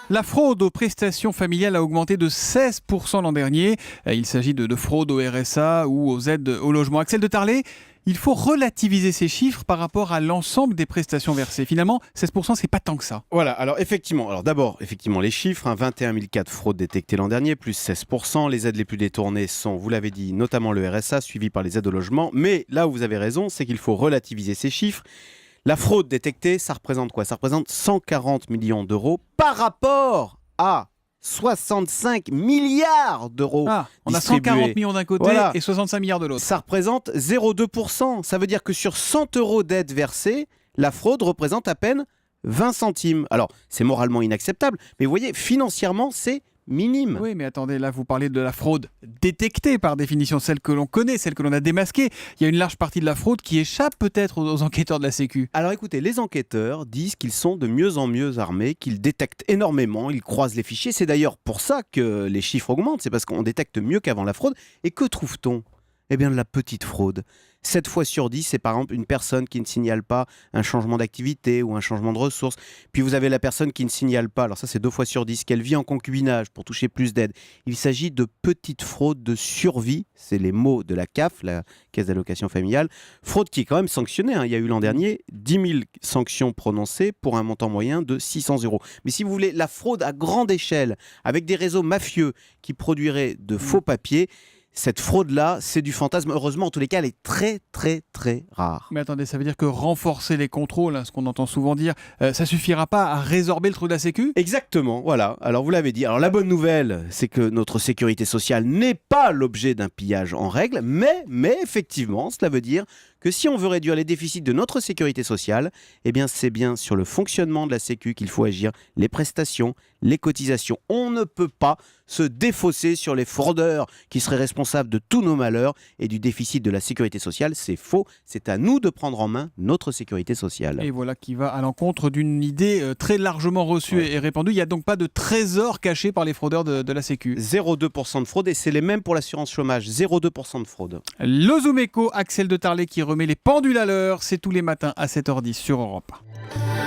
La fraude aux prestations familiales a augmenté de 16% l'an dernier. Il s'agit de fraude au RSA ou aux aides au logement. Axel de Tarlet, il faut relativiser ces chiffres par rapport à l'ensemble des prestations versées. Finalement, 16%, c'est pas tant que ça. Voilà, alors d'abord, les chiffres, 21 000 cas de fraude détectés l'an dernier, plus 16%. Les aides les plus détournées sont, vous l'avez dit, notamment le RSA, suivi par les aides au logement. Mais là où vous avez raison, c'est qu'il faut relativiser ces chiffres. La fraude détectée, ça représente quoi ? Ça représente 140 millions d'euros par rapport à 65 milliards d'euros. On a 140 millions d'un côté et 65 milliards de l'autre. Ça représente 0,2%. Ça veut dire que sur 100 euros d'aide versée, la fraude représente à peine 20 centimes. Alors, c'est moralement inacceptable, mais vous voyez, financièrement, c'est minime. Oui, mais attendez, là, vous parlez de la fraude détectée par définition, celle que l'on connaît, celle que l'on a démasquée. Il y a une large partie de la fraude qui échappe peut-être aux enquêteurs de la Sécu. Alors écoutez, les enquêteurs disent qu'ils sont de mieux en mieux armés, qu'ils détectent énormément, ils croisent les fichiers. C'est d'ailleurs pour ça que les chiffres augmentent, c'est parce qu'on détecte mieux qu'avant la fraude. Et que trouve-t-on ? Eh bien, de la petite fraude. 7 fois sur 10, c'est par exemple une personne qui ne signale pas un changement d'activité ou un changement de ressources. Puis vous avez la personne qui ne signale pas, alors ça c'est 2 fois sur 10, qu'elle vit en concubinage pour toucher plus d'aide. Il s'agit de petites fraudes de survie, c'est les mots de la CAF, la Caisse d'allocation familiale. Fraude qui est quand même sanctionnée, Il y a eu l'an dernier 10 000 sanctions prononcées pour un montant moyen de 600 euros. Mais si vous voulez, la fraude à grande échelle, avec des réseaux mafieux qui produiraient de faux papiers, cette fraude-là, c'est du fantasme. Heureusement, en tous les cas, elle est très, très, très rare. Mais attendez, ça veut dire que renforcer les contrôles, ce qu'on entend souvent dire, ça suffira pas à résorber le trou de la Sécu ? Exactement, voilà. Alors, vous l'avez dit. Alors, la bonne nouvelle, c'est que notre sécurité sociale n'est pas l'objet d'un pillage en règle, mais effectivement, cela veut dire que si on veut réduire les déficits de notre sécurité sociale, eh bien, c'est bien sur le fonctionnement de la Sécu qu'il faut agir. Les prestations, les cotisations. On ne peut pas se défausser sur les fraudeurs qui seraient responsables de tous nos malheurs et du déficit de la sécurité sociale. C'est faux. C'est à nous de prendre en main notre sécurité sociale. Et voilà qui va à l'encontre d'une idée très largement reçue et répandue. Il n'y a donc pas de trésor caché par les fraudeurs de la Sécu. 0,2% de fraude et c'est les mêmes pour l'assurance chômage. 0,2% de fraude. Le Zoom Echo, Axel de Tarlet qui remet les pendules à l'heure. C'est tous les matins à 7h10 sur Europe 1.